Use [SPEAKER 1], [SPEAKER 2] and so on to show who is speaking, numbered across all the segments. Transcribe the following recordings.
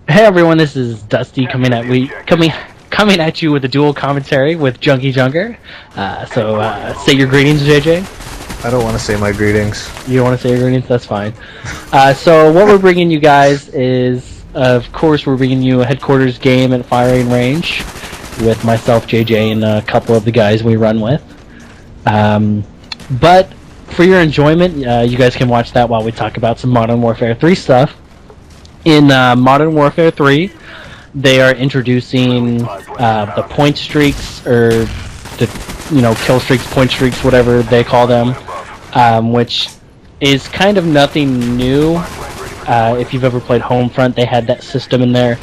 [SPEAKER 1] Hey everyone, this is Dusty coming at you with a dual commentary with JunkyJunker. Say your greetings, JJ.
[SPEAKER 2] I don't want to say my greetings.
[SPEAKER 1] You don't want to say your greetings? That's fine. So what we're bringing you guys is, of course, we're bringing you a headquarters game at firing range with myself, JJ, and a couple of the guys we run with. But for your enjoyment, you guys can watch that while we talk about some Modern Warfare 3 stuff. In Modern Warfare 3, they are introducing the point streaks, or the kill streaks, point streaks, whatever they call them, which is kind of nothing new. If you've ever played Homefront, they had that system in there,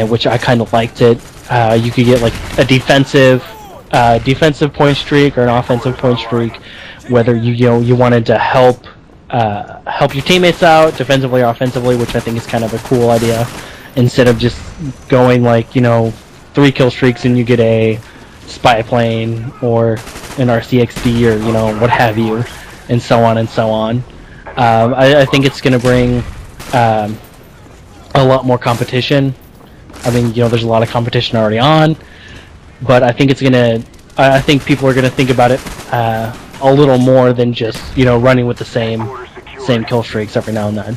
[SPEAKER 1] which I kind of liked it. You could get like a defensive point streak or an offensive point streak, whether you wanted to help your teammates out defensively or offensively, which I think is kind of a cool idea, instead of just going like 3 kill streaks and you get a spy plane or an RCXD or what have you, and so on and so on. I think it's going to bring a lot more competition. I mean, there's a lot of competition already on, but I think I think people are going to think about it a little more than just running with the same kill streaks every now and then.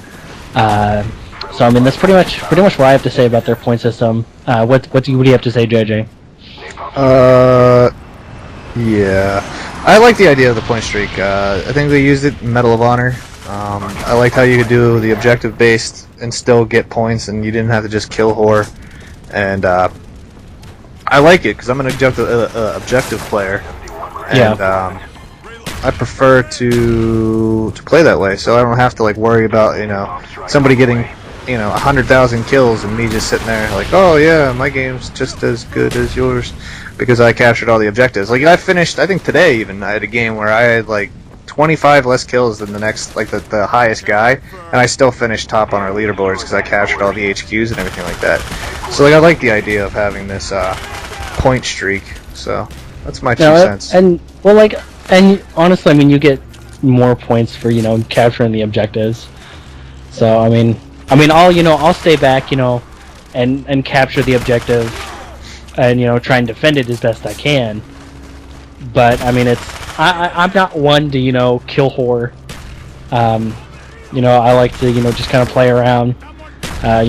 [SPEAKER 1] So I mean, that's pretty much what I have to say about their point system. What do you have to say, JJ?
[SPEAKER 2] Yeah, I like the idea of the point streak. I think they used it in Medal of Honor. I liked how you could do the objective based and still get points, and you didn't have to just kill whore. And I like it because I'm an objective player, and I prefer to play that way, so I don't have to worry about somebody getting 100,000 kills and me just sitting there like, oh yeah, my game's just as good as yours because I captured all the objectives. Like, I finished, I think today even, I had a game where I had 25 less kills than the next, the highest guy, and I still finished top on our leaderboards because I captured all the HQs and everything like that. So I like the idea of having this point streak. So that's my 2 cents.
[SPEAKER 1] And honestly, I mean, you get more points for capturing the objectives. So I mean, I'll stay back, and capture the objective, and try and defend it as best I can. But I mean, I'm not one to kill whore. I like to just kind of play around. I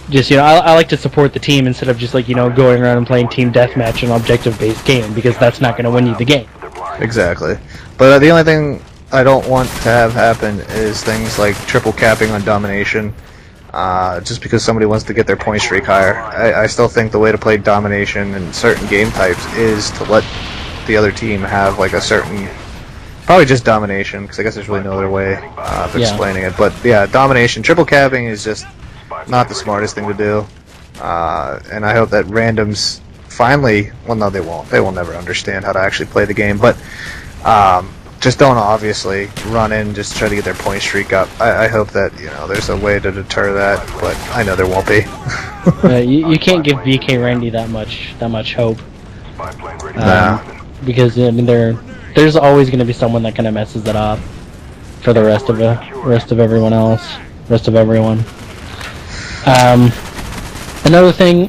[SPEAKER 1] like to support the team instead of just going around and playing team deathmatch, an objective-based game, because that's not going to win you the game.
[SPEAKER 2] Exactly. But the only thing I don't want to have happen is things like triple capping on domination, just because somebody wants to get their point streak higher. I still think the way to play domination in certain game types is to let the other team have a certain, probably just domination, because I guess there's really no other way of explaining it. But yeah, domination, triple capping is just not the smartest thing to do, and I hope that randoms finally, well, no, they won't. They will never understand how to actually play the game, but just don't obviously run in, just try to get their point streak up. I hope that there's a way to deter that, but I know there won't be.
[SPEAKER 1] You can't give BK Randy that much hope. Because I mean, there's always going to be someone that kind of messes it up for the rest of everyone else, rest of everyone. Another thing,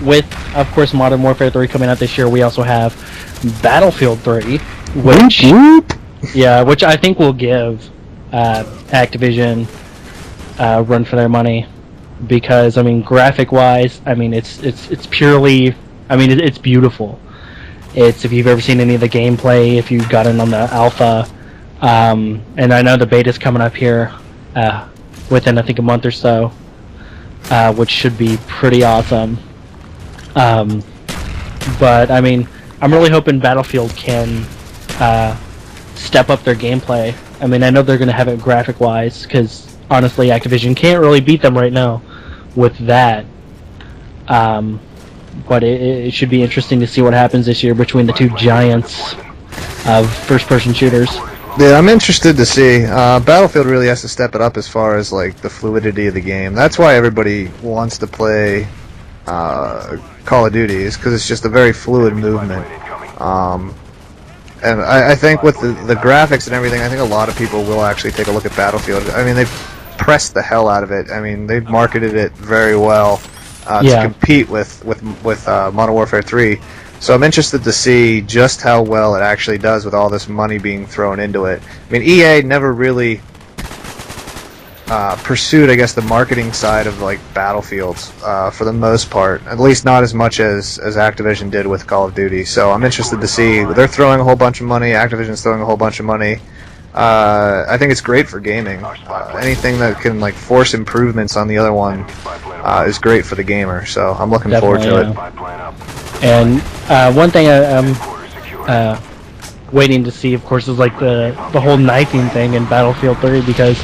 [SPEAKER 1] with, of course, Modern Warfare 3 coming out this year, we also have Battlefield 3, which I think will give Activision a run for their money, because I mean, graphic-wise, I mean, it's purely, I mean, it's beautiful. If you've ever seen any of the gameplay, if you've gotten on the alpha, and I know the beta's coming up here within, I think, a month or so, which should be pretty awesome. But I mean, I'm really hoping Battlefield can step up their gameplay. I mean, I know they're going to have it graphic-wise, because honestly, Activision can't really beat them right now with that. But it should be interesting to see what happens this year between the two giants of first-person shooters.
[SPEAKER 2] Yeah, I'm interested to see. Battlefield really has to step it up as far as the fluidity of the game. That's why everybody wants to play Call of Duty, is because it's just a very fluid movement. And I think with the graphics and everything, I think a lot of people will actually take a look at Battlefield. I mean, pressed the hell out of it. I mean, they've marketed it very well to compete with Modern Warfare 3. So I'm interested to see just how well it actually does with all this money being thrown into it. I mean, EA never really pursued, I guess, the marketing side of like Battlefields for the most part. At least not as much as Activision did with Call of Duty. So I'm interested to see. They're throwing a whole bunch of money. Activision's throwing a whole bunch of money. I think it's great for gaming. Anything that can like force improvements on the other one is great for the gamer. So I'm looking forward to it.
[SPEAKER 1] And one thing I'm waiting to see, of course, is like the whole knifing thing in Battlefield 3, because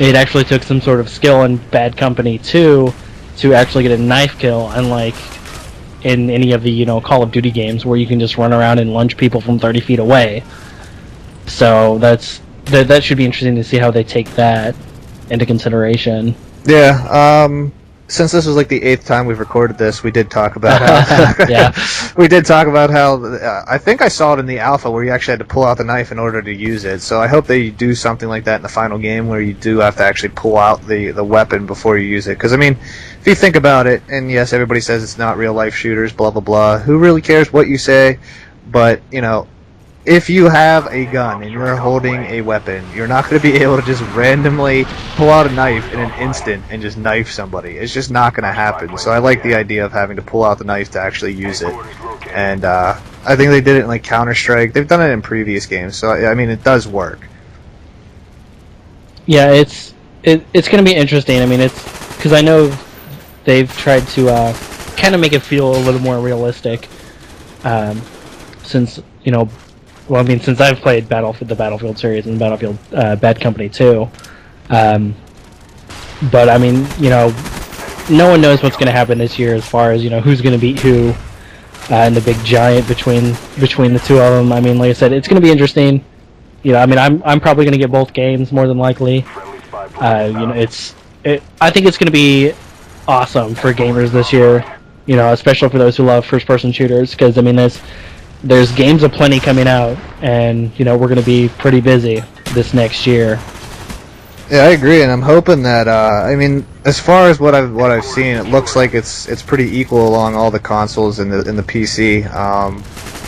[SPEAKER 1] it actually took some sort of skill in Bad Company 2 to actually get a knife kill, unlike in any of the Call of Duty games where you can just run around and lunge people from 30 feet away. So that should be interesting to see how they take that into consideration.
[SPEAKER 2] Yeah. Since this was like the 8th time we've recorded this, we did talk about how we did talk about how I think I saw it in the alpha where you actually had to pull out the knife in order to use it. So I hope they do something like that in the final game where you do have to actually pull out the weapon before you use it. Because I mean, if you think about it, and yes, everybody says it's not real life shooters, blah blah blah. Who really cares what you say? But if you have a gun and you're holding a weapon, you're not going to be able to just randomly pull out a knife in an instant and just knife somebody. It's just not going to happen. So I like the idea of having to pull out the knife to actually use it. And I think they did it in like Counter-Strike. They've done it in previous games. So I mean, it does work. Yeah,
[SPEAKER 1] it's going to be interesting. I mean, it's because I know they've tried to kind of make it feel a little more realistic. Since well, I mean, since I've played the Battlefield series and Battlefield Bad Company 2, but I mean, no one knows what's going to happen this year as far as who's going to beat who, and the big giant between the two of them. I mean, like I said, it's going to be interesting. I mean, I'm probably going to get both games more than likely. I think it's going to be awesome for gamers this year. Especially for those who love first-person shooters, because I mean, there's games aplenty coming out, and we're going to be pretty busy this next year.
[SPEAKER 2] Yeah, I agree, and I'm hoping that I mean, as far as what I've seen, it looks like it's pretty equal along all the consoles and the PC.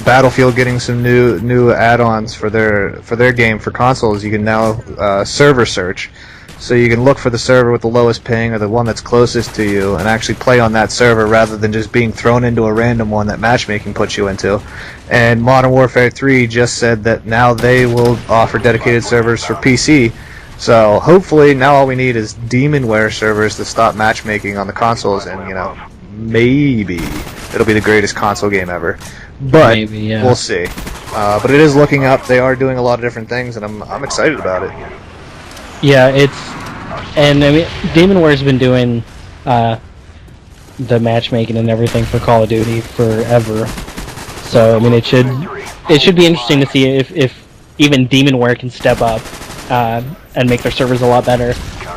[SPEAKER 2] Battlefield getting some new add-ons for their game for consoles. You can now server search. So you can look for the server with the lowest ping or the one that's closest to you and actually play on that server rather than just being thrown into a random one that matchmaking puts you into. And Modern Warfare 3 just said that now they will offer dedicated servers for PC. So hopefully now all we need is Demonware servers to stop matchmaking on the consoles, and maybe it'll be the greatest console game ever. But maybe, yeah. We'll see. But it is looking up. They are doing a lot of different things, and I'm excited about it.
[SPEAKER 1] Yeah, and I mean, Demonware's been doing the matchmaking and everything for Call of Duty forever. So I mean, it should be interesting to see if even Demonware can step up and make their servers a lot better.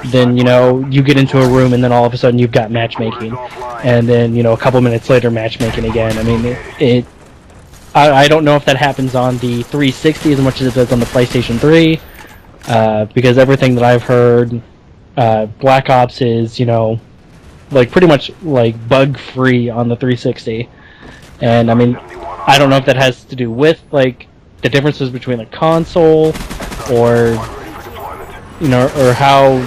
[SPEAKER 1] Then you get into a room and then all of a sudden you've got matchmaking, and then a couple minutes later matchmaking again. I mean, I don't know if that happens on the 360 as much as it does on the PlayStation 3. Because everything that I've heard, Black Ops is, like pretty much like bug-free on the 360. And I mean, I don't know if that has to do with like the differences between the console, or or how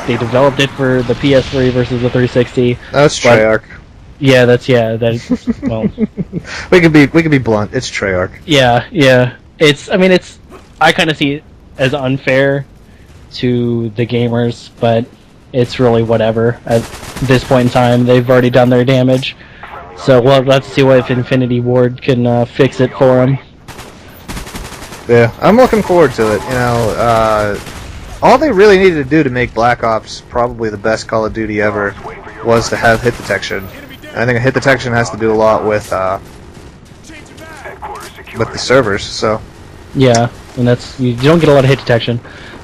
[SPEAKER 1] they developed it for the PS3 versus the 360.
[SPEAKER 2] That's Treyarch.
[SPEAKER 1] Yeah, well.
[SPEAKER 2] we could be blunt. It's Treyarch.
[SPEAKER 1] Yeah. I kind of see it as unfair to the gamers, but it's really whatever. At this point in time, they've already done their damage, so we'll have to see what if Infinity Ward can fix it for them.
[SPEAKER 2] Yeah, I'm looking forward to it. All they really needed to do to make Black Ops probably the best Call of Duty ever was to have hit detection. And I think hit detection has to do a lot with the servers. So
[SPEAKER 1] yeah. And you don't get a lot of hit detection,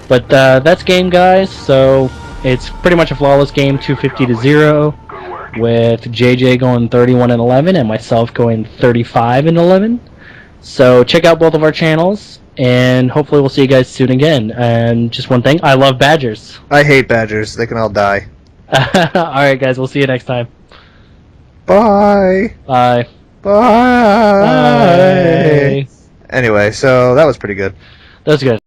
[SPEAKER 1] but that's game, guys. So it's pretty much a flawless game, 250-0, with JJ going 31-11 and myself going 35-11. So check out both of our channels, and hopefully we'll see you guys soon again. And just one thing, I love badgers.
[SPEAKER 2] I hate badgers. They can all die.
[SPEAKER 1] Alright guys, we'll see you next time.
[SPEAKER 2] Bye.
[SPEAKER 1] Bye.
[SPEAKER 2] Bye.
[SPEAKER 1] Bye.
[SPEAKER 2] Anyway, so that was pretty good.
[SPEAKER 1] That was good.